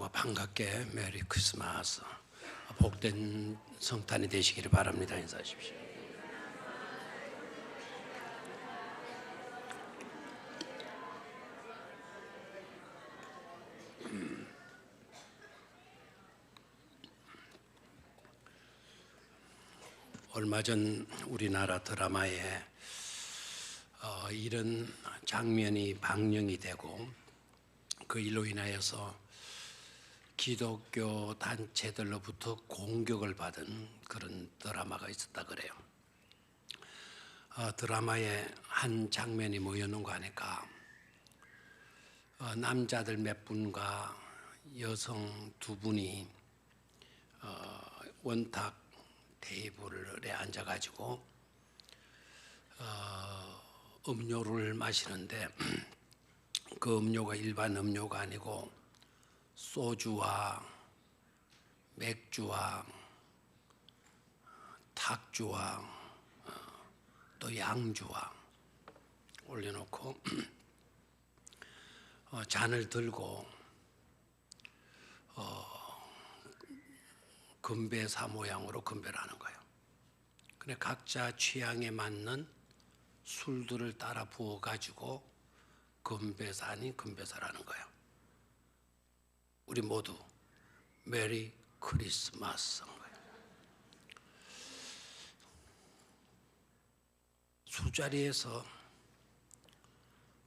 여러분들과 반갑게 메리 크리스마스, 복된 성탄이 되시기를 바랍니다. 인사하십시오. 얼마 전 우리나라 드라마에 이런 장면이 방영이 되고 그 일로 인하여서 기독교 단체들로부터 공격을 받은 그런 드라마가 있었다 그래요. 드라마의 한 장면이 뭐였는가 하니까 남자들 몇 분과 여성 두 분이 원탁 테이블에 앉아가지고 음료를 마시는데 그 음료가 일반 음료가 아니고 소주와 맥주와 탁주와 또 양주와 올려놓고 잔을 들고 건배사 모양으로 건배를 하는 거예요. 그래 각자 취향에 맞는 술들을 따라 부어가지고 건배사 아닌 건배사라는 거예요. 우리 모두 메리 크리스마스인 거예요. 술자리에서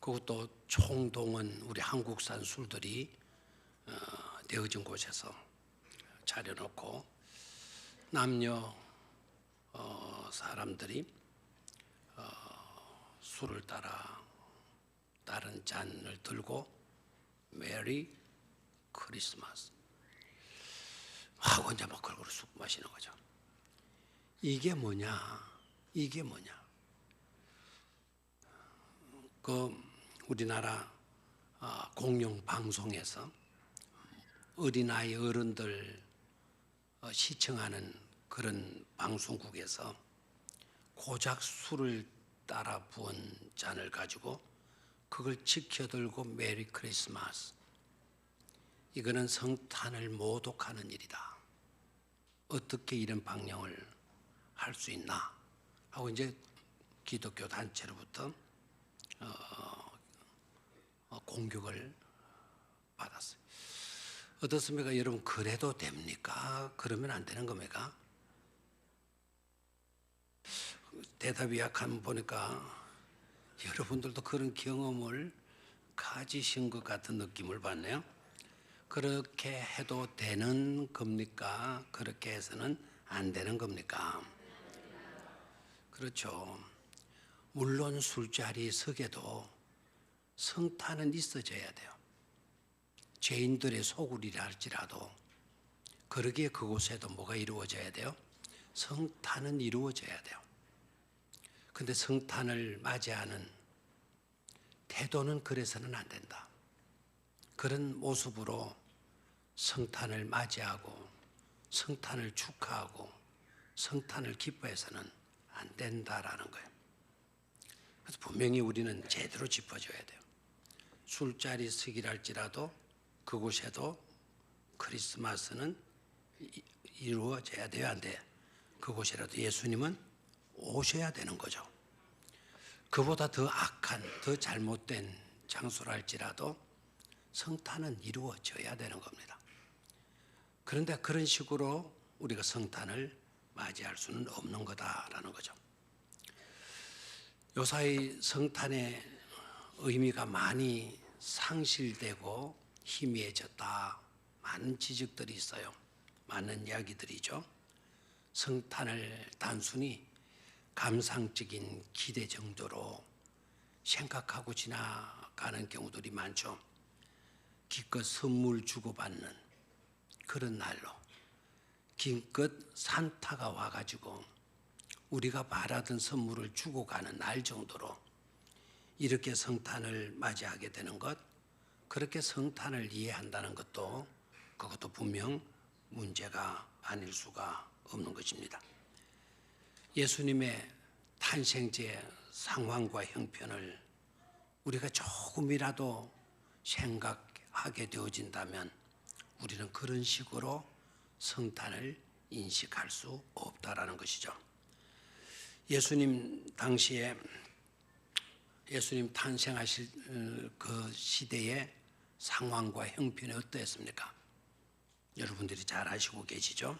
그것도 총동은 우리 한국산 술들이 되어진 곳에서 차려놓고 남녀 사람들이 술을 따라 다른 잔을 들고 메리 크리스마스 하고 이제 막 걸고 쑥 마시는 거죠. 이게 뭐냐? 이게 뭐냐? 그 우리나라 공영 방송에서 어린아이 어른들 시청하는 그런 방송국에서 고작 술을 따라 부은 잔을 가지고 그걸 지켜들고 메리 크리스마스, 이거는 성탄을 모독하는 일이다. 어떻게 이런 방영을 할 수 있나 하고 이제 기독교 단체로부터 공격을 받았어요. 어떻습니까? 여러분, 그래도 됩니까? 그러면 안 되는 겁니까? 대답이 약한 보니까 여러분들도 그런 경험을 가지신 것 같은 느낌을 받네요. 그렇게 해도 되는 겁니까? 그렇게 해서는 안 되는 겁니까? 그렇죠. 물론 술자리 석에도 성탄은 있어져야 돼요. 죄인들의 소굴이라 할지라도 그러기에 그곳에도 뭐가 이루어져야 돼요? 성탄은 이루어져야 돼요. 근데 성탄을 맞이하는 태도는 그래서는 안 된다. 그런 모습으로 성탄을 맞이하고 성탄을 축하하고 성탄을 기뻐해서는 안 된다라는 거예요. 그래서 분명히 우리는 제대로 짚어줘야 돼요. 술자리 석이랄지라도 그곳에도 크리스마스는 이루어져야 돼요, 안 돼요? 그곳이라도 예수님은 오셔야 되는 거죠. 그보다 더 악한, 더 잘못된 장소랄지라도 성탄은 이루어져야 되는 겁니다. 그런데 그런 식으로 우리가 성탄을 맞이할 수는 없는 거다라는 거죠. 요사이 성탄의 의미가 많이 상실되고 희미해졌다. 많은 지적들이 있어요. 많은 이야기들이죠. 성탄을 단순히 감상적인 기대 정도로 생각하고 지나가는 경우들이 많죠. 기껏 선물 주고받는 그런 날로 기껏 산타가 와가지고 우리가 바라던 선물을 주고 가는 날 정도로 이렇게 성탄을 맞이하게 되는 것, 그렇게 성탄을 이해한다는 것도 그것도 분명 문제가 아닐 수가 없는 것입니다. 예수님의 탄생제 상황과 형편을 우리가 조금이라도 생각하게 되어진다면 우리는 그런 식으로 성탄을 인식할 수 없다라는 것이죠. 예수님 당시에 예수님 탄생하실 그 시대의 상황과 형편이 어떠했습니까? 여러분들이 잘 아시고 계시죠?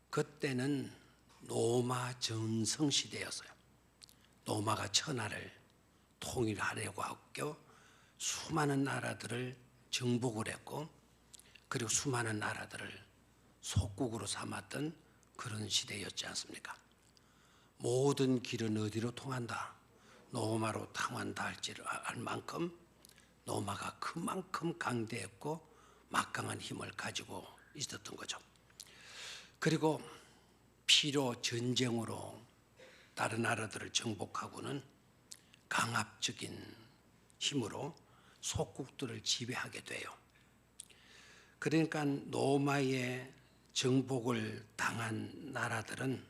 그때는 로마 전성 시대였어요. 로마가 천하를 통일하려고 하고 수많은 나라들을 정복을 했고, 그리고 수많은 나라들을 속국으로 삼았던 그런 시대였지 않습니까? 모든 길은 어디로 통한다? 로마로 통한다 할 만큼 로마가 그만큼 강대했고 막강한 힘을 가지고 있었던 거죠. 그리고 피로 전쟁으로 다른 나라들을 정복하고는 강압적인 힘으로 속국들을 지배하게 돼요. 그러니까 로마의 정복을 당한 나라들은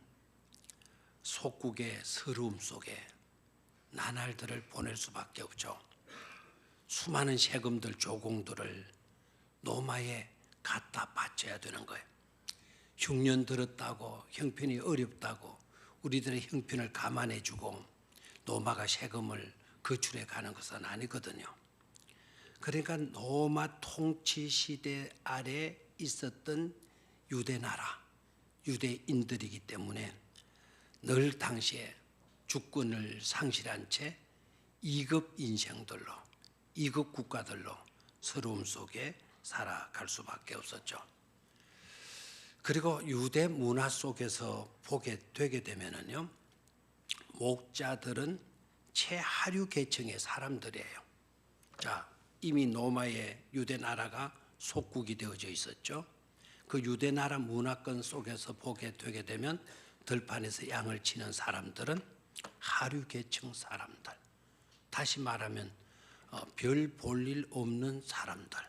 속국의 서러움 속에 나날들을 보낼 수밖에 없죠. 수많은 세금들, 조공들을 로마에 갖다 바쳐야 되는 거예요. 흉년 들었다고, 형편이 어렵다고 우리들의 형편을 감안해주고 로마가 세금을 거출해 가는 것은 아니거든요. 그러니까 로마 통치 시대 아래 있었던 유대 나라, 유대인들이기 때문에 늘 당시에 주권을 상실한 채 2급 인생들로, 2급 국가들로 서러움 속에 살아갈 수밖에 없었죠. 그리고 유대 문화 속에서 보게 되게 되면은요, 목자들은 최하류 계층의 사람들이에요. 자, 이미 로마의 유대 나라가 속국이 되어져 있었죠. 그 유대 나라 문화권 속에서 보게 되게 되면 들판에서 양을 치는 사람들은 하류 계층 사람들, 다시 말하면 별 볼 일 없는 사람들,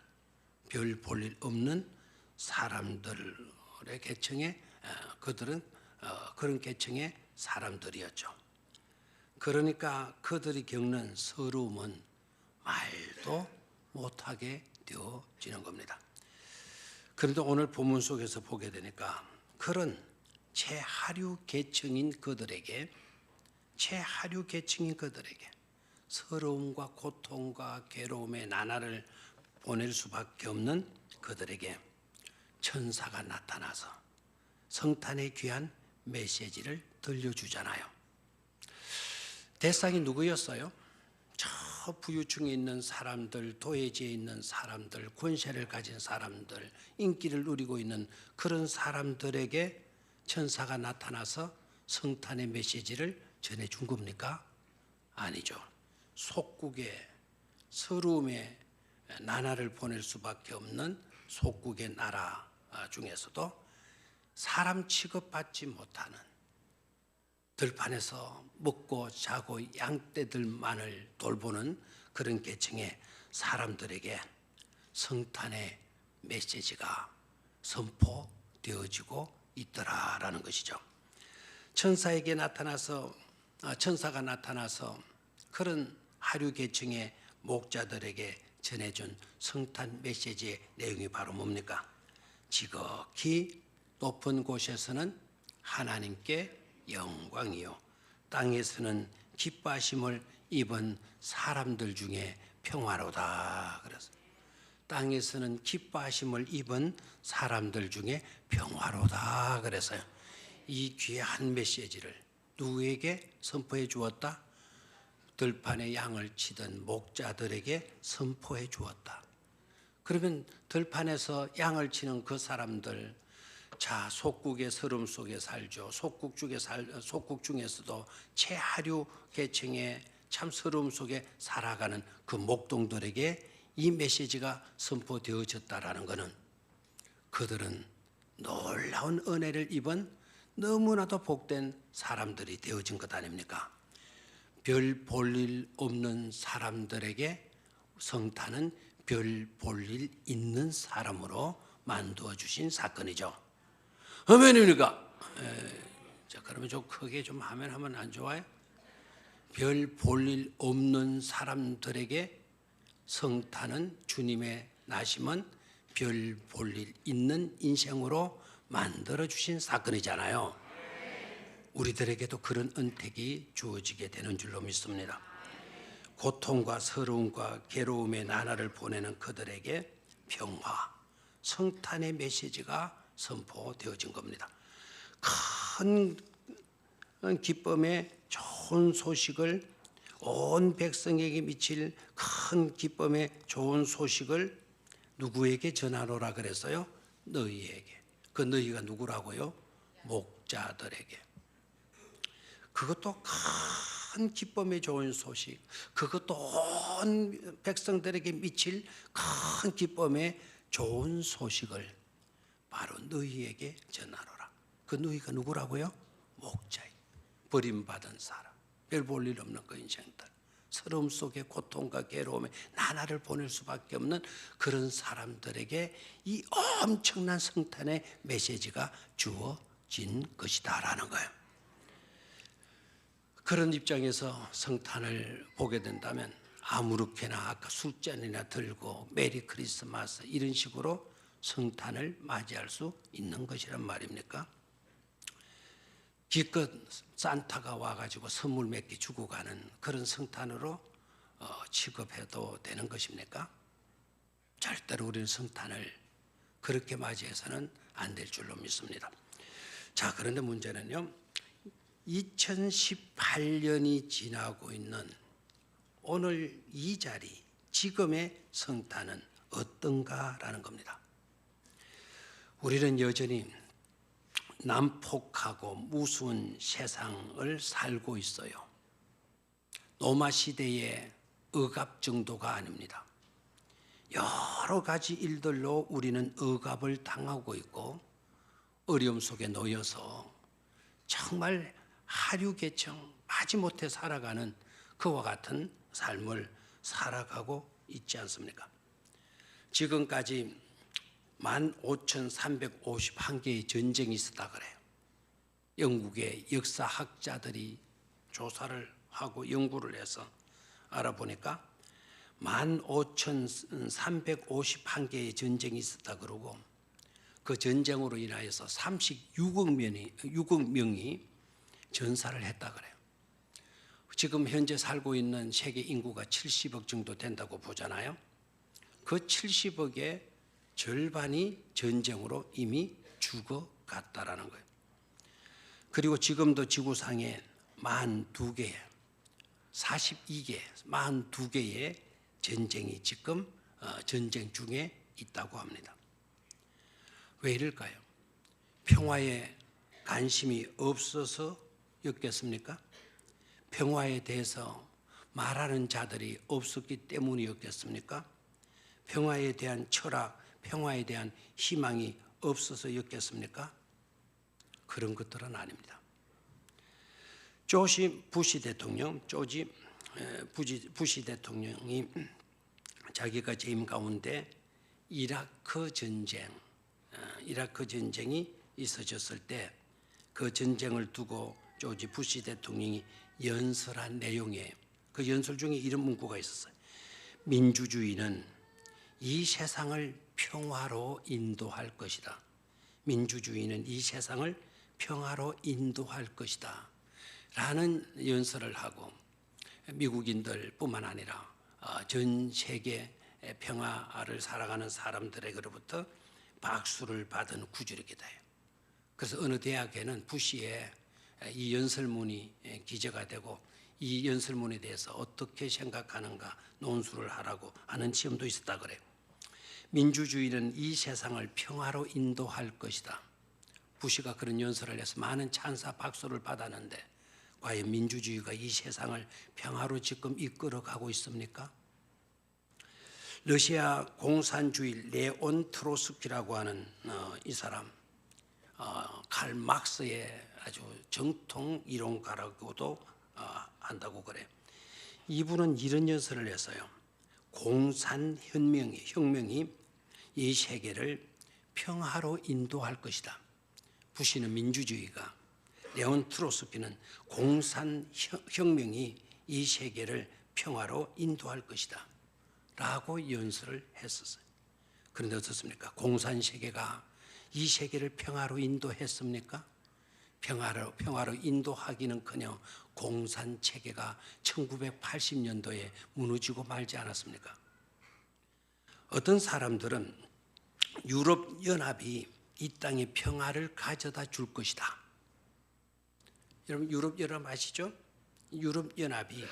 별 볼 일 없는 사람들의 계층에, 그들은 그런 계층의 사람들이었죠. 그러니까 그들이 겪는 서러움은 말도 못하게 되어지는 겁니다. 그런데 오늘 본문 속에서 보게 되니까 그런 최하류 계층인 그들에게, 최하류 계층인 그들에게 서러움과 고통과 괴로움의 나날을 보낼 수밖에 없는 그들에게 천사가 나타나서 성탄의 귀한 메시지를 들려주잖아요. 대상이 누구였어요? 저 부유층에 있는 사람들, 도회지에 있는 사람들, 권세를 가진 사람들, 인기를 누리고 있는 그런 사람들에게 천사가 나타나서 성탄의 메시지를 전해준 겁니까? 아니죠. 속국의 서러움의 나날을 보낼 수밖에 없는 속국의 나라 중에서도 사람 취급받지 못하는 들판에서 먹고 자고 양떼들만을 돌보는 그런 계층의 사람들에게 성탄의 메시지가 선포되어지고 있더라라는 것이죠. 천사가 나타나서 그런 하류 계층의 목자들에게 전해준 성탄 메시지의 내용이 바로 뭡니까? 지극히 높은 곳에서는 하나님께 영광이요, 땅에서는 기뻐하심을 입은 사람들 중에 평화로다. 그래서 땅에서는 기뻐하심을 입은 사람들 중에 평화로다. 그래서요, 이 귀한 메시지를 누구에게 선포해 주었다? 들판에 양을 치던 목자들에게 선포해 주었다. 그러면 들판에서 양을 치는 그 사람들, 자, 속국의 서름 속에 살죠. 속국 중에서도 최하류 계층의 참 서러움 속에 살아가는 그 목동들에게 이 메시지가 선포되어졌다라는 것은 그들은 놀라운 은혜를 입은 너무나도 복된 사람들이 되어진 것 아닙니까? 별 볼 일 없는 사람들에게 성탄은 별 볼 일 있는 사람으로 만들어 주신 사건이죠. 아멘입니까? 자, 그러면 좀 크게 좀 하면 안 좋아요? 별 볼 일 없는 사람들에게 성탄은, 주님의 나심은 별 볼 일 있는 인생으로 만들어 주신 사건이잖아요. 우리들에게도 그런 은택이 주어지게 되는 줄로 믿습니다. 고통과 서러움과 괴로움의 나날을 보내는 그들에게 평화, 성탄의 메시지가 선포되어진 겁니다. 큰 기쁨의 좋은 소식을, 온 백성에게 미칠 큰 기쁨의 좋은 소식을 누구에게 전하노라 그랬어요? 너희에게. 그 너희가 누구라고요? 목자들에게. 그것도 큰 기쁨의 좋은 소식, 그것도 온 백성들에게 미칠 큰 기쁨의 좋은 소식을 바로 너희에게 전하노라. 그 너희가 누구라고요? 목자이. 버림받은 사람, 별 볼 일 없는 그 인생들, 서러움 속에 고통과 괴로움에 나날을 보낼 수밖에 없는 그런 사람들에게 이 엄청난 성탄의 메시지가 주어진 것이다라는 거예요. 그런 입장에서 성탄을 보게 된다면 아무렇게나 아까 술잔이나 들고 메리 크리스마스 이런 식으로 성탄을 맞이할 수 있는 것이란 말입니까? 기껏 산타가 와가지고 선물 몇 개 주고 가는 그런 성탄으로 취급해도 되는 것입니까? 절대로 우리는 성탄을 그렇게 맞이해서는 안 될 줄로 믿습니다. 자, 그런데 문제는요, 2018년이 지나고 있는 오늘 이 자리, 지금의 성탄은 어떤가라는 겁니다. 우리는 여전히 난폭하고 무서운 세상을 살고 있어요. 로마 시대의 억압 정도가 아닙니다. 여러 가지 일들로 우리는 억압을 당하고 있고 어려움 속에 놓여서 정말 하류계층 마지못해 살아가는 그와 같은 삶을 살아가고 있지 않습니까? 지금까지 15,351개의 전쟁이 있었다 그래요. 영국의 역사학자들이 조사를 하고 연구를 해서 알아보니까 15,351개의 전쟁이 있었다 그러고 그 전쟁으로 인하여서 36억 명이 전사를 했다 그래요. 지금 현재 살고 있는 세계 인구가 70억 정도 된다고 보잖아요. 그 70억의 절반이 전쟁으로 이미 죽어갔다라는 거예요. 그리고 지금도 지구상에 42개, 42개의 전쟁이 지금 전쟁 중에 있다고 합니다. 왜 이럴까요? 평화에 관심이 없어서였겠습니까? 평화에 대해서 말하는 자들이 없었기 때문이었겠습니까? 평화에 대한 철학, 평화에 대한 희망이 없어서였겠습니까? 그런 것들은 아닙니다. 조지 부시 대통령이 자기가 재임 가운데 이라크 전쟁이 있어졌을 때 그 전쟁을 두고 조지 부시 대통령이 연설한 내용이에요. 그 연설 중에 이런 문구가 있었어요. 민주주의는 이 세상을 평화로 인도할 것이다. 민주주의는 이 세상을 평화로 인도할 것이다. 라는 연설을 하고 미국인들뿐만 아니라 전 세계 평화를 살아가는 사람들에게로부터 박수를 받은 구절이기도 해요. 그래서 어느 대학에는 부시의 이 연설문이 기재가 되고 이 연설문에 대해서 어떻게 생각하는가 논술을 하라고 하는 시험도 있었다 그래요. 민주주의는 이 세상을 평화로 인도할 것이다. 부시가 그런 연설을 해서 많은 찬사 박수를 받았는데 과연 민주주의가 이 세상을 평화로 지금 이끌어가고 있습니까? 러시아 공산주의 레온 트로츠키라고 하는 이 사람, 칼 막스의 아주 정통 이론가라고도 한다고 그래요. 이분은 이런 연설을 했어요. 공산혁명이 이 세계를 평화로 인도할 것이다. 부시는 민주주의가, 레온 트로츠키는 공산혁명이 이 세계를 평화로 인도할 것이다 라고 연설을 했었어요. 그런데 어떻습니까? 공산세계가 이 세계를 평화로 인도했습니까? 평화로 인도하기는커녕 공산체계가 1980년도에 무너지고 말지 않았습니까? 어떤 사람들은 유럽연합이 이 땅에 평화를 가져다 줄 것이다. 여러분 유럽연합 아시죠? 유럽연합이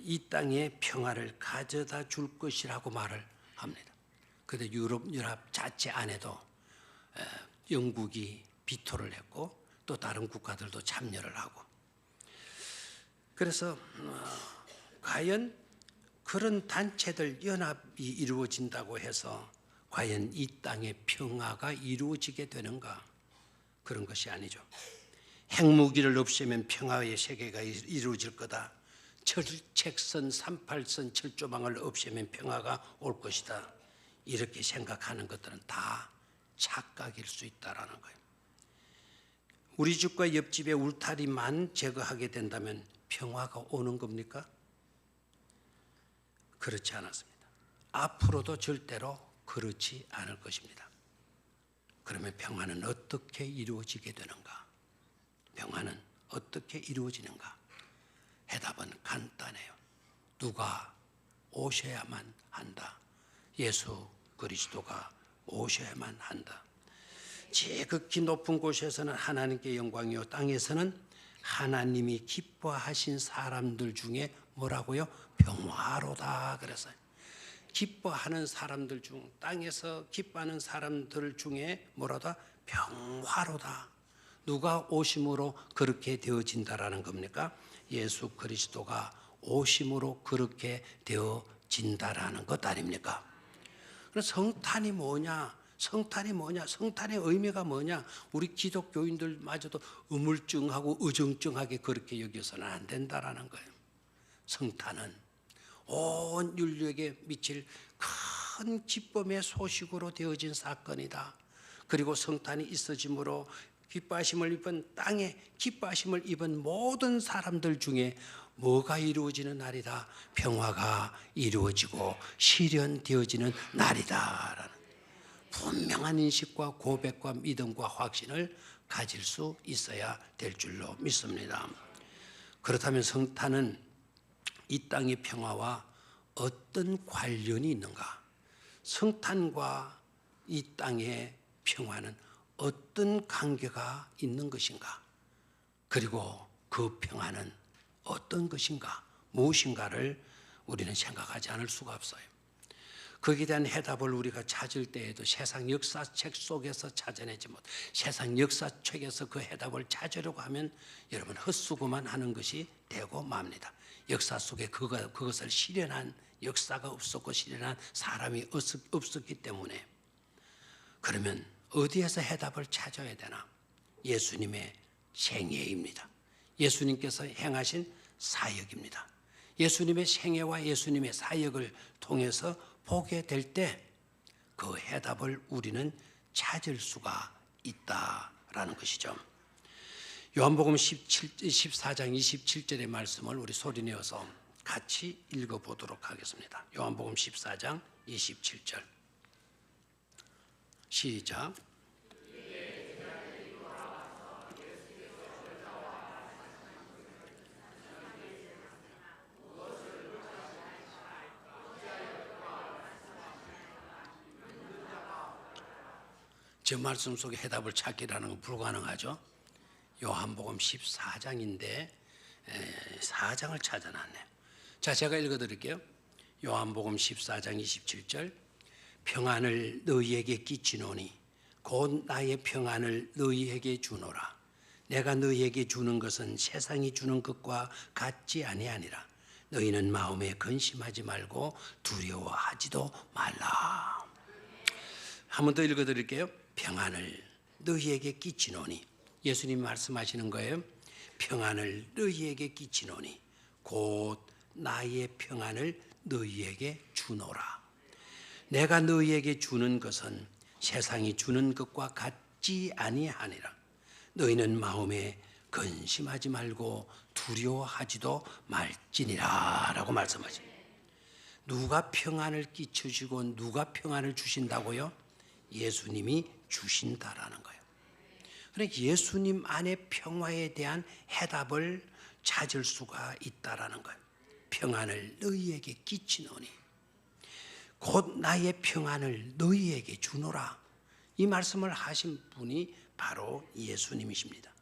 이 땅에 평화를 가져다 줄 것이라고 말을 합니다. 그런데 유럽연합 자체 안에도 영국이 비토를 했고 또 다른 국가들도 참여를 하고, 그래서 과연 그런 단체들 연합이 이루어진다고 해서 과연 이 땅의 평화가 이루어지게 되는가? 그런 것이 아니죠. 핵무기를 없애면 평화의 세계가 이루어질 거다. 철책선 38선 철조망을 없애면 평화가 올 것이다. 이렇게 생각하는 것들은 다 착각일 수 있다라는 거예요. 우리 집과 옆집의 울타리만 제거하게 된다면 평화가 오는 겁니까? 그렇지 않았습니다. 앞으로도 절대로 그렇지 않을 것입니다. 그러면 평화는 어떻게 이루어지게 되는가? 평화는 어떻게 이루어지는가? 해답은 간단해요. 누가 오셔야만 한다. 예수 그리스도가 오셔야만 한다. 지극히 높은 곳에서는 하나님께 영광이요, 땅에서는 하나님이 기뻐하신 사람들 중에 뭐라고요? 평화로다 그랬어요. 기뻐하는 사람들 중, 땅에서 기뻐하는 사람들 중에 뭐라다? 평화로다. 누가 오심으로 그렇게 되어진다라는 겁니까? 예수 그리스도가 오심으로 그렇게 되어진다라는 것 아닙니까? 그래서 성탄이 뭐냐? 성탄이 뭐냐? 성탄의 의미가 뭐냐? 우리 기독교인들마저도 우물증하고 의정증하게 그렇게 여겨서는 안 된다라는 거예요. 성탄은 온 인류에게 미칠 큰 기쁨의 소식으로 되어진 사건이다. 그리고 성탄이 있어짐으로 기뻐하심을 입은 땅에 기뻐하심을 입은 모든 사람들 중에 뭐가 이루어지는 날이다? 평화가 이루어지고 실현되어지는 날이다라는 분명한 인식과 고백과 믿음과 확신을 가질 수 있어야 될 줄로 믿습니다. 그렇다면 성탄은 이 땅의 평화와 어떤 관련이 있는가? 성탄과 이 땅의 평화는 어떤 관계가 있는 것인가? 그리고 그 평화는 어떤 것인가? 무엇인가를 우리는 생각하지 않을 수가 없어요. 거기에 대한 해답을 우리가 찾을 때에도 세상 역사책 속에서 찾아내지 못, 세상 역사책에서 그 해답을 찾으려고 하면 여러분 헛수고만 하는 것이 되고 맙니다. 역사 속에 그것을 실현한 역사가 없었고 실현한 사람이 없었기 때문에. 그러면 어디에서 해답을 찾아야 되나? 예수님의 생애입니다. 예수님께서 행하신 사역입니다. 예수님의 생애와 예수님의 사역을 통해서 보게 될 때 그 해답을 우리는 찾을 수가 있다라는 것이죠. 요한복음 14장 27절의 말씀을 우리 소리내어서 같이 읽어보도록 하겠습니다. 요한복음 14장 27절 시작. 저 말씀 속에 해답을 찾기라는 건 불가능하죠. 요한복음 14장인데 4장을 찾아놨네요. 자, 제가 읽어드릴게요. 요한복음 14장 27절 평안을 너희에게 끼치노니 곧 나의 평안을 너희에게 주노라. 내가 너희에게 주는 것은 세상이 주는 것과 같지 아니하니라. 너희는 마음에 근심하지 말고 두려워하지도 말라. 한 번 더 읽어드릴게요. 평안을 너희에게 끼치노니, 예수님 말씀하시는 거예요. 평안을 너희에게 끼치노니 곧 나의 평안을 너희에게 주노라. 내가 너희에게 주는 것은 세상이 주는 것과 같지 아니하니라. 너희는 마음에 근심하지 말고 두려워하지도 말지니라 라고 말씀하십니다. 누가 평안을 끼쳐주고 누가 평안을 주신다고요? 예수님이 주신다라는 거예요. 그러니까 예수님 안에 평화에 대한 해답을 찾을 수가 있다라는 거예요. 평안을 너희에게 끼치노니 곧 나의 평안을 너희에게 주노라. 이 말씀을 하신 분이 바로 예수님이십니다.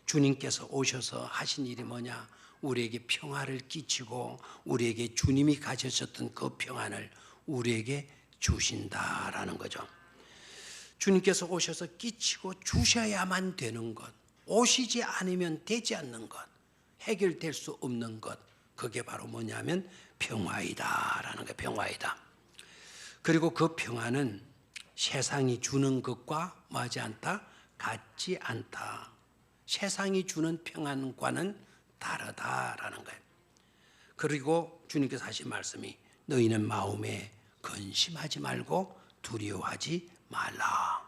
주님께서 오셔서 하신 일이 뭐냐? 우리에게 평화를 끼치고 우리에게 주님이 가지셨던 그 평안을 우리에게 주신다라는 거죠. 주님께서 오셔서 끼치고 주셔야만 되는 것, 오시지 않으면 되지 않는 것, 해결될 수 없는 것, 그게 바로 뭐냐면 평화이다라는 거예요. 평화이다. 그리고 그 평화는 세상이 주는 것과 뭐하지 않다? 같지 않다. 세상이 주는 평안과는 다르다라는 거예요. 그리고 주님께서 하신 말씀이 너희는 마음에 근심하지 말고 두려워하지 말라.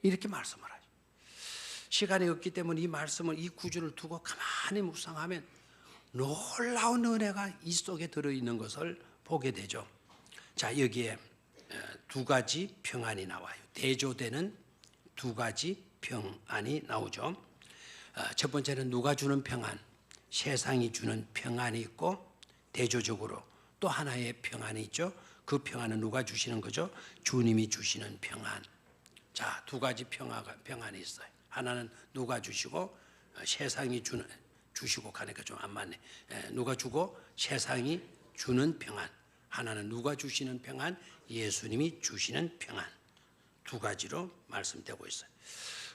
이렇게 말씀을 하죠. 시간이 없기 때문에 이 말씀을, 이 구절을 두고 가만히 묵상하면 놀라운 은혜가 이 속에 들어있는 것을 보게 되죠. 자, 여기에 두 가지 평안이 나와요. 대조되는 두 가지 평안이 나오죠. 첫 번째는 누가 주는 평안, 세상이 주는 평안이 있고, 대조적으로 또 하나의 평안이 있죠. 그 평안은 누가 주시는 거죠? 주님이 주시는 평안. 자, 두 가지 평안이 있어요. 하나는 누가 주시고, 세상이 주시고 가니까 좀 안 맞네. 누가 주고 세상이 주는 평안. 하나는 누가 주시는 평안, 예수님이 주시는 평안. 두 가지로 말씀되고 있어요.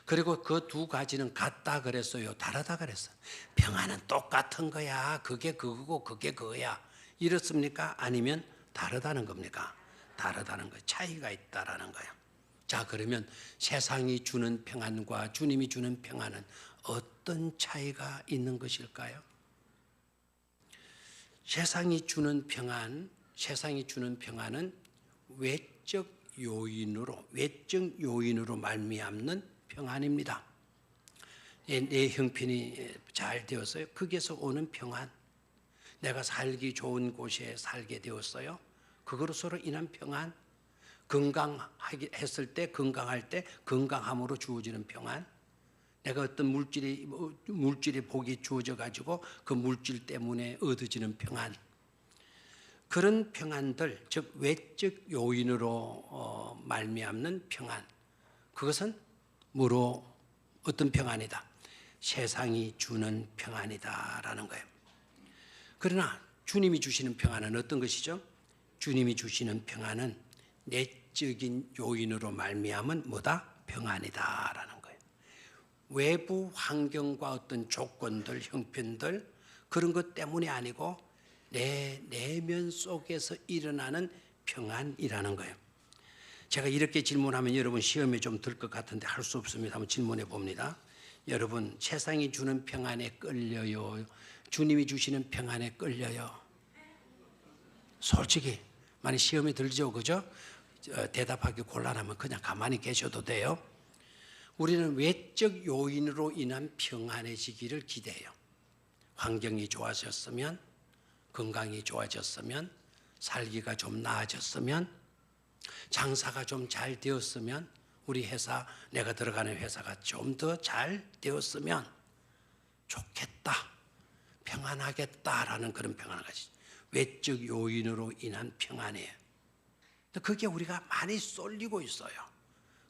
그리고 그 두 가지는 같다 그랬어요? 다르다 그랬어요? 평안은 똑같은 거야. 그게 그거고 그게 그거야. 이렇습니까? 아니면 다르다는 겁니까? 다르다는 거, 차이가 있다라는 거예요. 자, 그러면 세상이 주는 평안과 주님이 주는 평안은 어떤 차이가 있는 것일까요? 세상이 주는 평안은 외적 요인으로 말미암는 평안입니다. 내 형편이 잘 되었어요. 거기에서 오는 평안. 내가 살기 좋은 곳에 살게 되었어요. 그것으로 인한 평안. 건강할 때 건강함으로 주어지는 평안. 내가 어떤 물질이 복이 주어져 가지고 그 물질 때문에 얻어지는 평안. 그런 평안들, 즉 외적 요인으로 말미암는 평안. 그것은 뭐로 어떤 평안이다? 세상이 주는 평안이다라는 거예요. 그러나 주님이 주시는 평안은 어떤 것이죠? 주님이 주시는 평안은 내적인 요인으로 말미암은 뭐다? 평안이다라는 거예요. 외부 환경과 어떤 조건들, 형편들 그런 것 때문이 아니고 내 내면 속에서 일어나는 평안이라는 거예요. 제가 이렇게 질문하면 여러분 시험에 좀 들 것 같은데 할 수 없습니다. 한번 질문해 봅니다. 여러분 세상이 주는 평안에 끌려요? 주님이 주시는 평안에 끌려요? 솔직히 많이 시험에 들죠, 그죠? 대답하기 곤란하면 그냥 가만히 계셔도 돼요. 우리는 외적 요인으로 인한 평안해지기를 기대해요. 환경이 좋아졌으면, 건강이 좋아졌으면, 살기가 좀 나아졌으면, 장사가 좀 잘 되었으면, 우리 회사, 내가 들어가는 회사가 좀 더 잘 되었으면 좋겠다, 평안하겠다라는 그런 평안을 가지죠. 외적 요인으로 인한 평안이에요. 그게 우리가 많이 쏠리고 있어요.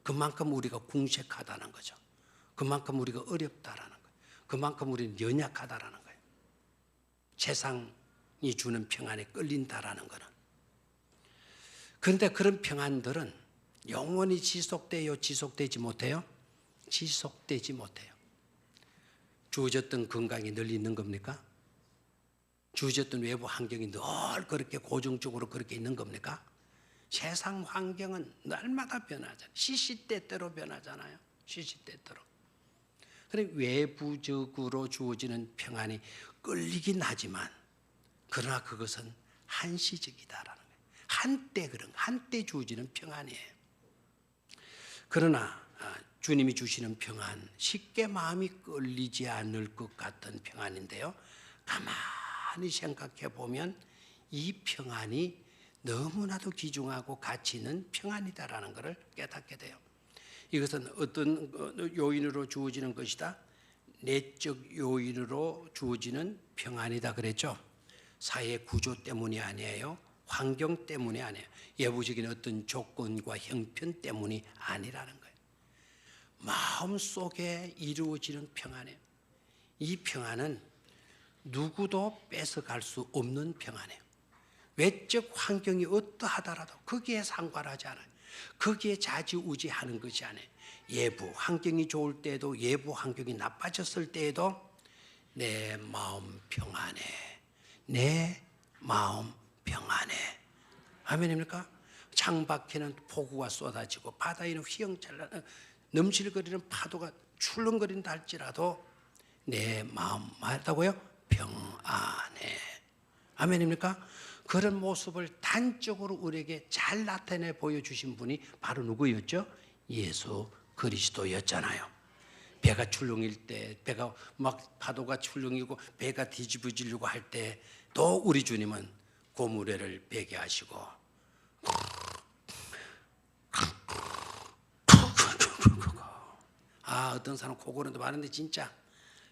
그만큼 우리가 궁색하다는 거죠. 그만큼 우리가 어렵다라는 거예요. 그만큼 우리는 연약하다라는 거예요. 세상이 주는 평안에 끌린다라는 거는. 그런데 그런 평안들은 영원히 지속돼요? 지속되지 못해요? 지속되지 못해요. 주어졌던 건강이 늘 있는 겁니까? 주어졌던 외부 환경이 늘 그렇게 고정적으로 그렇게 있는 겁니까? 세상 환경은 날마다 변하잖아요. 시시때때로 변하잖아요. 시시때때로. 그래 외부적으로 주어지는 평안이 끌리긴 하지만 그러나 그것은 한시적이다라는 거예요. 한때 주어지는 평안이에요. 그러나 주님이 주시는 평안, 쉽게 마음이 끌리지 않을 것 같은 평안인데요. 가만히 생각해 보면 이 평안이 너무나도 귀중하고 가치 있는 평안이다라는 것을 깨닫게 돼요. 이것은 어떤 요인으로 주어지는 것이다? 내적 요인으로 주어지는 평안이다 그랬죠. 사회 구조 때문이 아니에요. 환경 때문이 아니에요. 예부적인 어떤 조건과 형편 때문이 아니라는 거예요. 마음속에 이루어지는 평안이에요. 이 평안은 누구도 뺏어갈 수 없는 평안이에요. 외적 환경이 어떠하더라도 거기에 상관하지 않아요. 거기에 좌지우지하는 것이 아니에요. 예부 환경이 좋을 때에도 예부 환경이 나빠졌을 때에도 내 마음 평안해. 내 마음 평안해. 아멘입니까? 창밖에는 폭우가 쏟아지고 바다에는 휘영찬란 넘실거리는 파도가 출렁거린다 할지라도 내 마음 말다고요? 평안해. 아멘입니까? 그런 모습을 단적으로 우리에게 잘 나타내 보여주신 분이 바로 누구였죠? 예수 그리스도였잖아요. 배가 출렁일 때, 배가 막 파도가 출렁이고 배가 뒤집어지려고 할 때 또 우리 주님은 고무래를 베게 하시고 어떤 사람 코고는도 많은데 진짜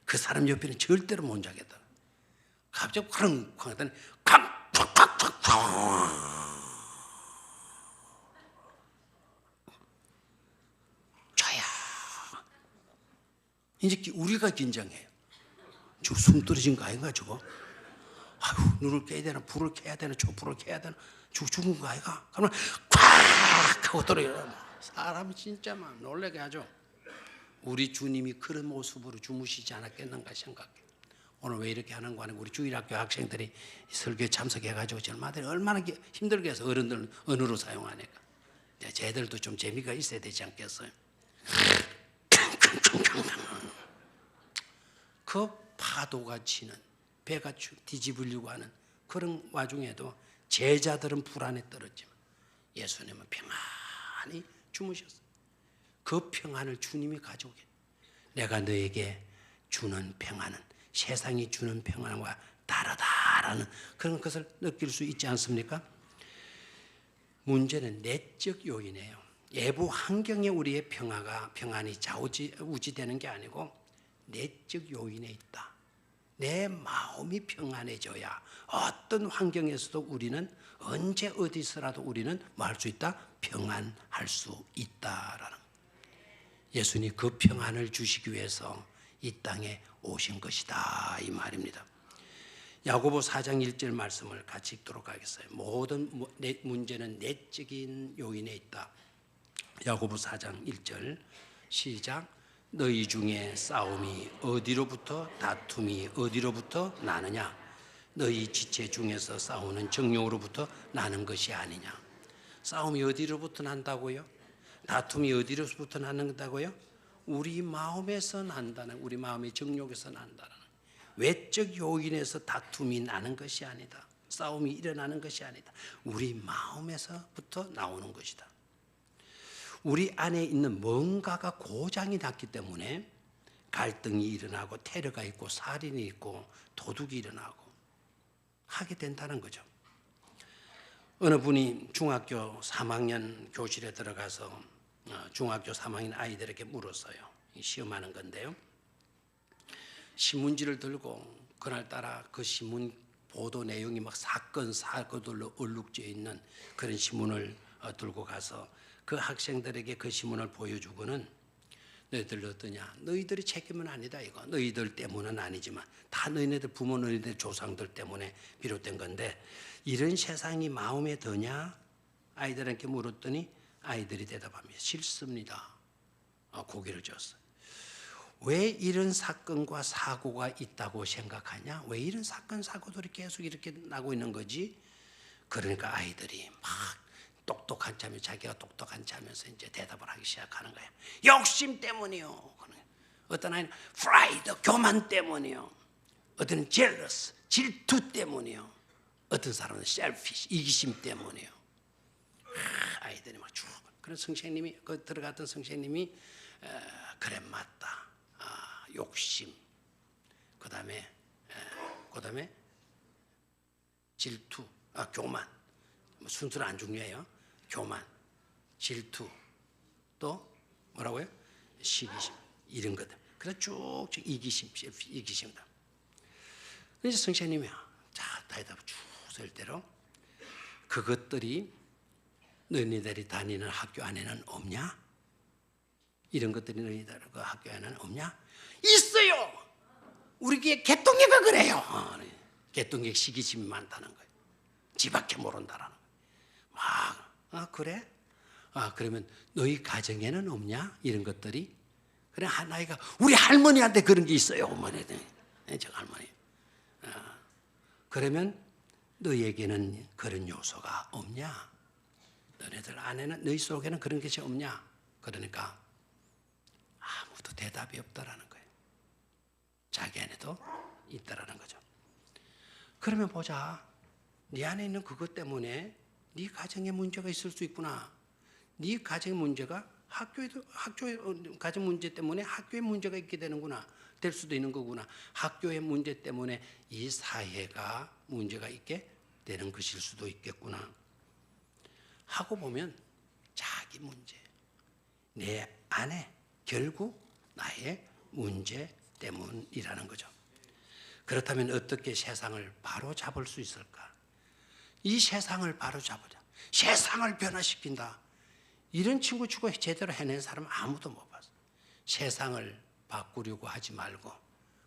그 사람 옆에는 절대로 못 자겠다. 갑자기 쾅 하더니 저야 이제 우리가 긴장해요. 저 숨 떨어진 거 아닌가 저거? 아유 눈을 깨야 되나 불을 켜야 되나 촛불을 켜야 되나 죽은 거 아이가? 그러면 콱 하고 떨어져요. 사람이 진짜 막 놀라게 하죠. 우리 주님이 그런 모습으로 주무시지 않았겠는가 생각해. 오늘 왜 이렇게 하는 거 아니고 우리 주일학교 학생들이 설교에 참석해가지고 저마다 얼마나 힘들게 해서 어른들은 언어로 사용하니까 쟤들도 좀 재미가 있어야 되지 않겠어요? 그 파도가 치는 배가 뒤집으려고 하는 그런 와중에도 제자들은 불안에 떨었지만 예수님은 평안히 주무셨어요. 그 평안을 주님이 가져오게. 내가 너에게 주는 평안은 세상이 주는 평안과 다르다라는 그런 것을 느낄 수 있지 않습니까? 문제는 내적 요인이에요. 외부 환경에 우리의 평안이 좌우지되는 게 아니고 내적 요인에 있다. 내 마음이 평안해져야 어떤 환경에서도 우리는 언제 어디서라도 우리는 뭐 할 수 있다? 평안할 수 있다라는. 예수님이 그 평안을 주시기 위해서 이 땅에 오신 것이다 이 말입니다. 야고보 4장 1절 말씀을 같이 읽도록 하겠어요. 모든 문제는 내적인 요인에 있다. 야고보 4장 1절 시작. 너희 중에 싸움이 어디로부터 다툼이 어디로부터 나느냐? 너희 지체 중에서 싸우는 정욕으로부터 나는 것이 아니냐? 싸움이 어디로부터 난다고요? 다툼이 어디로부터 난다고요? 우리 마음에서 난다는, 우리 마음의 정욕에서 난다는, 외적 요인에서 다툼이 나는 것이 아니다. 싸움이 일어나는 것이 아니다. 우리 마음에서부터 나오는 것이다. 우리 안에 있는 뭔가가 고장이 났기 때문에 갈등이 일어나고 테러가 있고 살인이 있고 도둑이 일어나고 하게 된다는 거죠. 어느 분이 중학교 3학년 교실에 들어가서 중학교 3학년 아이들에게 물었어요. 시험하는 건데요. 신문지를 들고 그날따라 그 신문 보도 내용이 막 사건들로 얼룩져 있는 그런 신문을 들고 가서 그 학생들에게 그 신문을 보여주고는 너희들 어떠냐? 너희들이 책임은 아니다 이거. 너희들 때문은 아니지만 다 너희들 부모 너희들 조상들 때문에 비롯된 건데 이런 세상이 마음에 드냐? 아이들에게 물었더니 아이들이 대답합니다. 싫습니다. 고개를 젓어요. 왜 이런 사건과 사고가 있다고 생각하냐? 왜 이런 사건 사고들이 계속 이렇게 나고 있는 거지? 그러니까 아이들이 막 똑똑한 척하면 자기가 똑똑한 척하면서 이제 대답을 하기 시작하는 거예요. 욕심 때문이요. 어떤 아이는 프라이드, 교만 때문이요. 어떤 은 젤러스, 질투 때문이요. 어떤 사람은 셀피시, 이기심 때문이요. 아이들이 막 쭉. 그런 선생님이 들어갔던 선생님이 그래 맞다. 욕심. 그다음에 질투, 교만. 순서는 안 중요해요. 교만, 질투, 또 뭐라고요? 시기심 이런 것들. 그래서 쭉 이기심이다. 그래서 성령님이 다이다 쭉 쓸 대로 그것들이 너희들이 다니는 학교 안에는 없냐? 이런 것들이 너희들 그 학교 안에는 없냐? 있어요. 우리 교회 개똥개가 그래요. 개똥개 시기심이 많다는 거예요. 지밖에 모른다라는 거예요. 그래? 그러면 너희 가정에는 없냐? 이런 것들이. 그래, 하나이가 우리 할머니한테 그런 게 있어요. 어머니들, 저 할머니. 그러면 너희에게는 그런 요소가 없냐? 너희들 안에는, 너희 속에는 그런 것이 없냐? 그러니까 아무도 대답이 없다라는 거예요. 자기 안에도 있다라는 거죠. 그러면 보자. 네 안에 있는 그것 때문에 네 가정에 문제가 있을 수 있구나. 네 가정의 문제가 학교의 가정 문제 때문에 학교에 문제가 있게 되는구나. 될 수도 있는 거구나. 학교의 문제 때문에 이 사회가 문제가 있게 되는 것일 수도 있겠구나. 하고 보면 자기 문제, 내 안에 결국 나의 문제 때문이라는 거죠. 그렇다면 어떻게 세상을 바로 잡을 수 있을까? 이 세상을 바로 잡으자. 세상을 변화시킨다. 이런 친구 치고 제대로 해낸 사람 아무도 못 봤어. 세상을 바꾸려고 하지 말고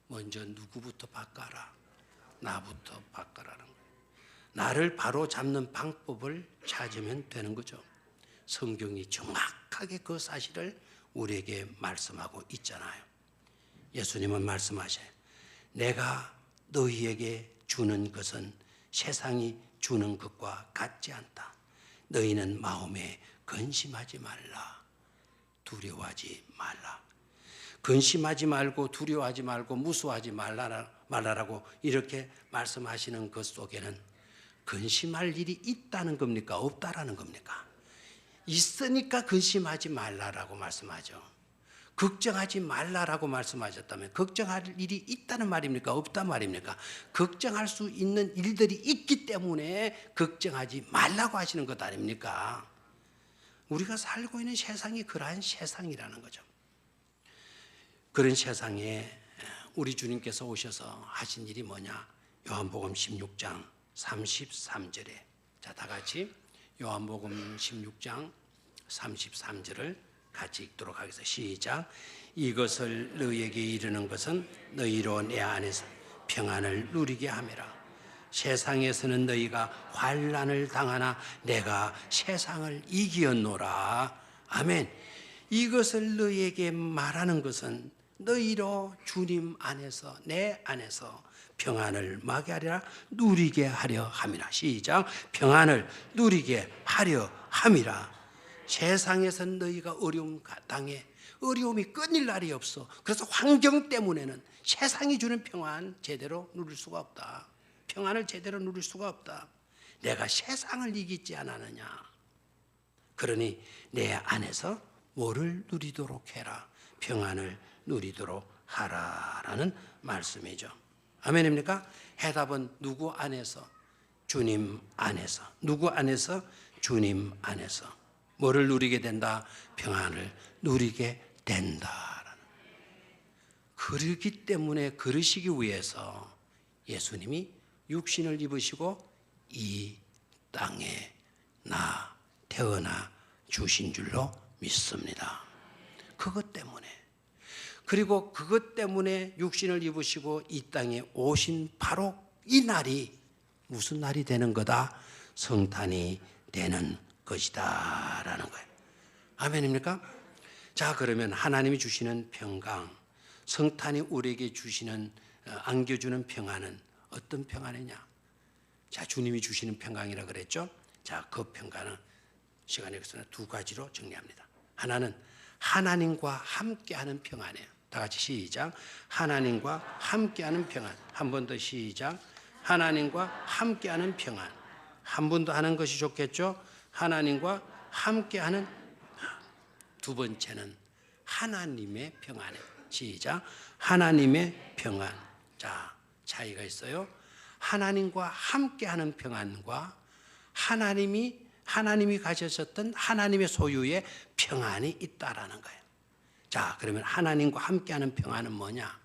먼저 누구부터 바꿔라. 나부터 바꿔라는 거예요. 나를 바로 잡는 방법을 찾으면 되는 거죠. 성경이 정확하게 그 사실을 우리에게 말씀하고 있잖아요. 예수님은 말씀하셔요. 내가 너희에게 주는 것은 세상이 주는 것과 같지 않다. 너희는 마음에 근심하지 말라. 두려워하지 말라. 근심하지 말고 두려워하지 말고 무서워하지 말라라고 이렇게 말씀하시는 것 속에는 근심할 일이 있다는 겁니까? 없다라는 겁니까? 있으니까 근심하지 말라라고 말씀하죠. 걱정하지 말라라고 말씀하셨다면 걱정할 일이 있다는 말입니까? 없단 말입니까? 걱정할 수 있는 일들이 있기 때문에 걱정하지 말라고 하시는 것 아닙니까? 우리가 살고 있는 세상이 그러한 세상이라는 거죠. 그런 세상에 우리 주님께서 오셔서 하신 일이 뭐냐? 요한복음 16장 33절에 자, 다 같이 요한복음 16장 33절을 같이 읽도록 하겠습니다. 시작. 이것을 너희에게 이르는 것은 너희로 내 안에서 평안을 누리게 함이라. 세상에서는 너희가 환난을 당하나 내가 세상을 이기었노라. 아멘. 이것을 너희에게 말하는 것은 너희로 주님 안에서 내 안에서 평안을 마게 하리라 누리게 하려 함이라. 시작. 평안을 누리게 하려 함이라. 세상에서 너희가 어려움 당해 어려움이 끊일 날이 없어. 그래서 환경 때문에는 세상이 주는 평안 제대로 누릴 수가 없다. 평안을 제대로 누릴 수가 없다. 내가 세상을 이기지 않았느냐. 그러니 내 안에서 뭐를 누리도록 해라. 평안을 누리도록 하라라는 말씀이죠. 아멘입니까? 해답은 누구 안에서? 주님 안에서. 누구 안에서? 주님 안에서. 뭐를 누리게 된다? 평안을 누리게 된다라는. 그러기 때문에 그러시기 위해서 예수님이 육신을 입으시고 이 땅에 태어나 주신 줄로 믿습니다. 그것 때문에. 그리고 그것 때문에 육신을 입으시고 이 땅에 오신 바로 이 날이 무슨 날이 되는 거다? 성탄이 되는 것이다 라는 거예요. 아멘입니까? 자, 그러면 하나님이 주시는 평강, 성탄이 우리에게 주시는 안겨주는 평안은 어떤 평안이냐? 자, 주님이 주시는 평강이라 그랬죠? 자, 그 평강은 시간에 걸쳐서 두 가지로 정리합니다. 하나는 하나님과 함께하는 평안이에요. 다 같이 시작. 하나님과 함께하는 평안. 한 번 더 시작. 하나님과 함께하는 평안. 한 번 더 하는 것이 좋겠죠? 하나님과 함께하는. 두 번째는 하나님의 평안이에요. 시작. 하나님의 평안. 자, 차이가 있어요. 하나님과 함께하는 평안과 하나님이 가지셨던 하나님의 소유의 평안이 있다라는 거예요. 자, 그러면 하나님과 함께하는 평안은 뭐냐?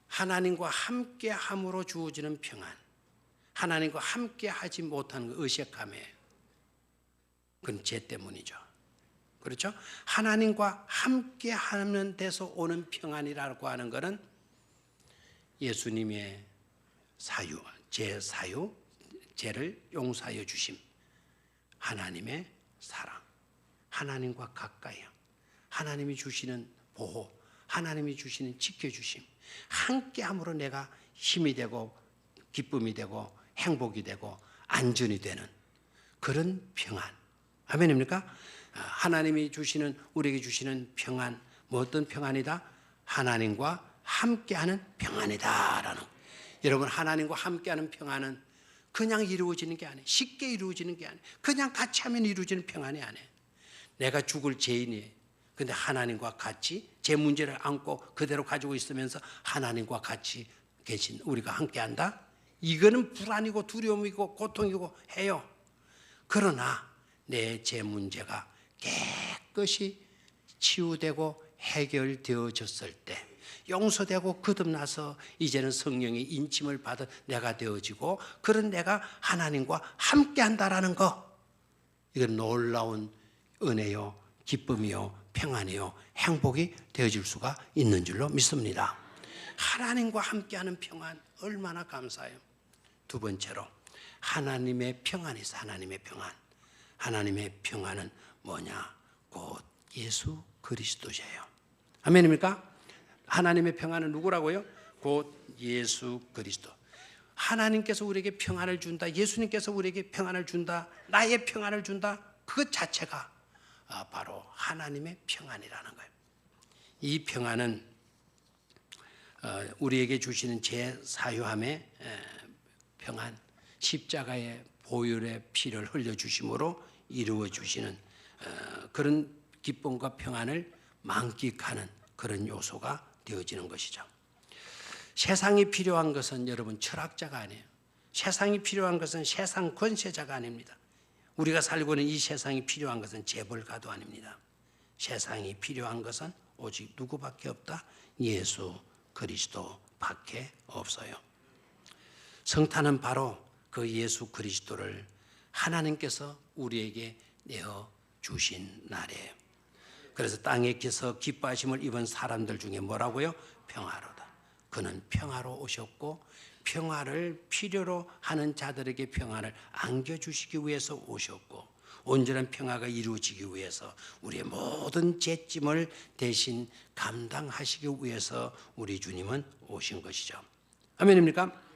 하나님과 함께함으로 주어지는 평안. 하나님과 함께하지 못하는 거 의식함이에요. 그건 죄 때문이죠. 그렇죠? 하나님과 함께하는 데서 오는 평안이라고 하는 것은 예수님의 사유, 제 사유, 죄를 용서하여 주심, 하나님의 사랑, 하나님과 가까이요, 하나님이 주시는 보호, 하나님이 주시는 지켜주심, 함께함으로 내가 힘이 되고 기쁨이 되고 행복이 되고 안전이 되는 그런 평안. 아멘입니까? 하나님이 주시는, 우리에게 주시는 평안, 뭐 어떤 평안이다? 하나님과 함께하는 평안이다라는. 여러분, 하나님과 함께하는 평안은 그냥 이루어지는 게 아니에요. 쉽게 이루어지는 게 아니에요. 그냥 같이 하면 이루어지는 평안이 아니에요. 내가 죽을 죄인이에요. 근데 하나님과 같이 제 문제를 안고 그대로 가지고 있으면서 하나님과 같이 계신 우리가 함께한다? 이거는 불안이고 두려움이고 고통이고 해요. 그러나 내 제 문제가 깨끗이 치유되고 해결되어졌을 때, 용서되고 거듭나서 이제는 성령의 인침을 받은 내가 되어지고 그런 내가 하나님과 함께한다라는 거, 이건 놀라운 은혜요, 기쁨이요, 평안이요, 행복이 되어질 수가 있는 줄로 믿습니다. 하나님과 함께하는 평안 얼마나 감사해요. 두 번째로 하나님의 평안이 있어요. 하나님의 평안. 하나님의 평안은 뭐냐? 곧 예수 그리스도예요. 아멘입니까? 하나님의 평안은 누구라고요? 곧 예수 그리스도. 하나님께서 우리에게 평안을 준다, 예수님께서 우리에게 평안을 준다, 나의 평안을 준다, 그것 자체가 바로 하나님의 평안이라는 거예요. 이 평안은 우리에게 주시는 제 사유함의 평안, 십자가의 보혈의 피를 흘려주심으로 이루어주시는 그런 기쁨과 평안을 만끽하는 그런 요소가 되어지는 것이죠. 세상이 필요한 것은 여러분 철학자가 아니에요. 세상이 필요한 것은 세상 권세자가 아닙니다. 우리가 살고 있는 이 세상이 필요한 것은 재벌가도 아닙니다. 세상이 필요한 것은 오직 누구밖에 없다? 예수 그리스도밖에 없어요. 성탄은 바로 그 예수 그리스도를 하나님께서 우리에게 내어 주신 날이에요. 그래서 땅에서 기뻐하심을 입은 사람들 중에 뭐라고요? 평화로다. 그는 평화로 오셨고 평화를 필요로 하는 자들에게 평화를 안겨주시기 위해서 오셨고 온전한 평화가 이루어지기 위해서 우리의 모든 죄짐을 대신 감당하시기 위해서 우리 주님은 오신 것이죠. 아멘입니까?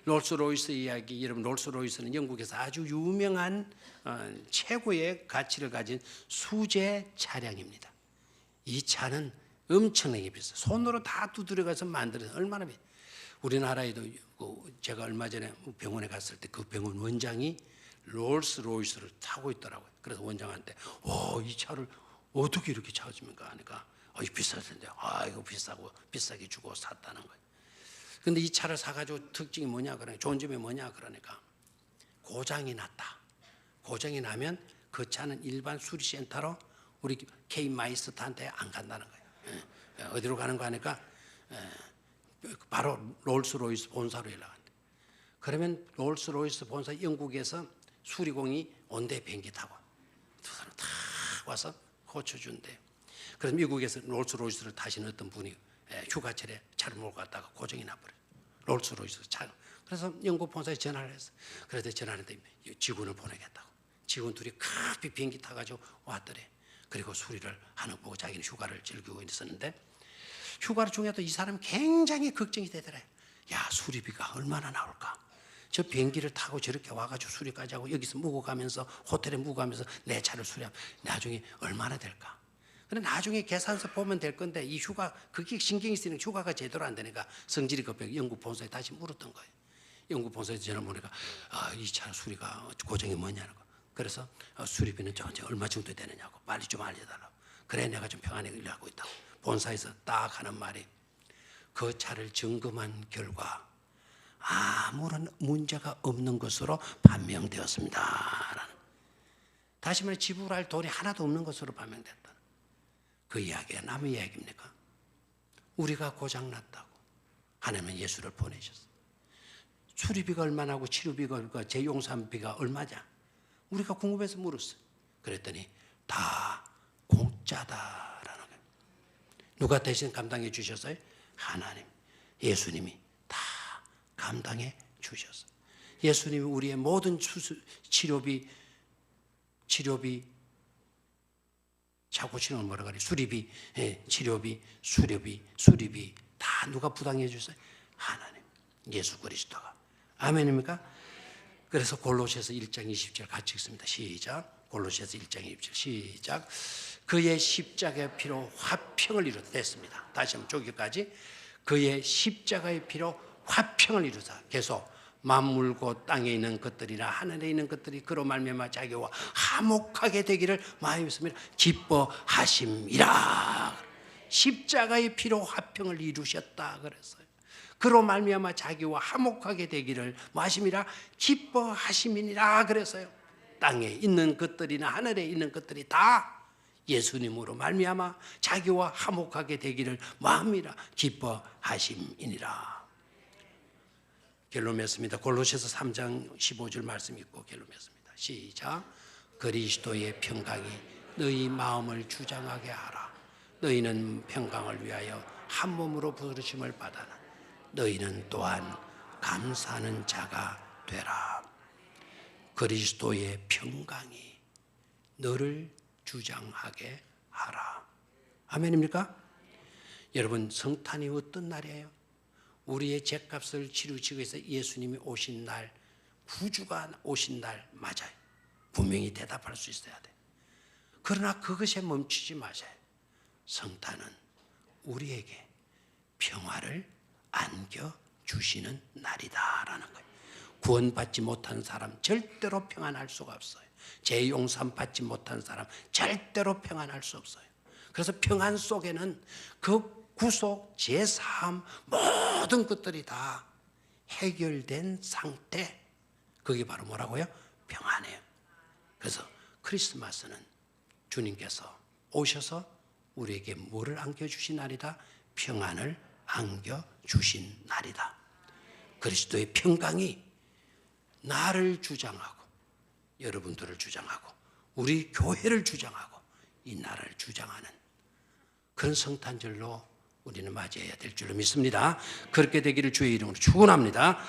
롤스로이스 이야기, 여러분 롤스로이스는 영국에서 아주 유명한 최고의 가치를 가진 수제 차량입니다. 이 차는 엄청나게 비싸요. 손으로 다 두드려가서 만들어서 얼마나 비싸요. 우리나라에도 제가 얼마 전에 병원에 갔을 때 그 병원 원장이 롤스로이스를 타고 있더라고요. 그래서 원장한테 이 차를 어떻게 이렇게 찾습니까? 하니까 이거 비쌀 텐데 이거 비싸고 비싸게 주고 샀다는 거예요. 근데 이 차를 사가지고 특징이 뭐냐 그러니까 좋은 점이 뭐냐 그러니까 고장이 났다. 고장이 나면 그 차는 일반 수리센터로 우리 K마이스터한테 안 간다는 거예요. 어디로 가는 거 하니까 바로 롤스로이스 본사로 연락한대. 그러면 롤스로이스 본사 영국에서 수리공이 온대 비행기 타고 두 사람 다 와서 고쳐준대요. 그래서 미국에서 롤스로이스를 타시는 어떤 분이 휴가철에 차를 몰고 갔다가 고장이 나버려요. 롤스로이스 차. 그래서 영국 본사에 전화를 했어. 그래서 전화를 했더니 직원을 보내겠다고. 직원 둘이 급히 비행기 타가지고 왔더래. 그리고 수리를 하는 거 보고 자기는 휴가를 즐기고 있었는데 휴가 중에도 이 사람이 굉장히 걱정이 되더래. 야, 수리비가 얼마나 나올까? 저 비행기를 타고 저렇게 와가지고 수리까지 하고 여기서 묵고 가면서 호텔에 묵고 가면서 내 차를 수리하면 나중에 얼마나 될까? 근데 나중에 계산서 보면 될 건데 이 휴가 그게 신경이 쓰이는 휴가가 제대로 안 되니까 성질이 급해 영국 본사에 다시 물었던 거예요. 영국 본사에 전화 보니까 이 차 수리가 고장이 뭐냐는 거. 그래서 수리비는 저 얼마 정도 되느냐고 빨리 좀 알려달라고. 그래 내가 좀 평안하게 일하고 있다고. 본사에서 딱 하는 말이 그 차를 점검한 결과 아무런 문제가 없는 것으로 판명되었습니다. 다시 말해 지불할 돈이 하나도 없는 것으로 판명됐다. 그 이야기가 남의 이야기입니까? 우리가 고장났다고 하나님은 예수를 보내셨어요. 수리비가 얼마나고 치료비가 얼마고 재용산비가 얼마냐? 우리가 궁금해서 물었어요. 그랬더니 다 공짜다라는 거예요. 누가 대신 감당해 주셨어요? 하나님, 예수님이 다 감당해 주셨어요. 예수님이 우리의 모든 치료비 자꾸 치료는 뭐라 그래? 수리비, 치료비, 수리비 다 누가 부담해 주셨어요? 하나님, 예수 그리스도가. 아멘입니까? 그래서 골로새서 1장 20절 같이 읽습니다. 시작. 골로새서 1장 20절 시작. 그의 십자가의 피로 화평을 이루었습니다. 다시 한번 저기까지. 그의 십자가의 피로 화평을 이루사. 계속 만물고 땅에 있는 것들이나 하늘에 있는 것들이 그로 말미암아 자기와 화목하게 되기를 마음이었으며 기뻐하심이라. 십자가의 피로 화평을 이루셨다 그랬어요. 그로 말미암아 자기와 화목하게 되기를 마심이라 기뻐하심이니라 그랬어요. 땅에 있는 것들이나 하늘에 있는 것들이 다 예수님으로 말미암아 자기와 화목하게 되기를 마음이라 기뻐하심이니라. 결론 맺습니다. 골로새서 3장 15절 말씀 읽고 결론 맺습니다. 시작. 그리스도의 평강이 너희 마음을 주장하게 하라. 너희는 평강을 위하여 한 몸으로 부르심을 받아라. 너희는 또한 감사하는 자가 되라. 그리스도의 평강이 너를 주장하게 하라. 아멘입니까? 여러분, 성탄이 어떤 날이에요? 우리의 죄값을 치르시기 위해서 예수님이 오신 날, 구주가 오신 날 맞아요. 분명히 대답할 수 있어야 돼. 그러나 그것에 멈추지 마세요. 성탄은 우리에게 평화를 안겨주시는 날이다라는 거예요. 구원받지 못한 사람 절대로 평안할 수가 없어요. 재용산 받지 못한 사람 절대로 평안할 수 없어요. 그래서 평안 속에는 그 구속, 제사함 모든 것들이 다 해결된 상태, 그게 바로 뭐라고요? 평안이에요. 그래서 크리스마스는 주님께서 오셔서 우리에게 뭐를 안겨주신 날이다? 평안을 안겨주신 날이다. 그리스도의 평강이 나를 주장하고 여러분들을 주장하고 우리 교회를 주장하고 이 나라를 주장하는 그런 성탄절로 우리는 맞이해야 될 줄로 믿습니다. 그렇게 되기를 주의 이름으로 축원합니다.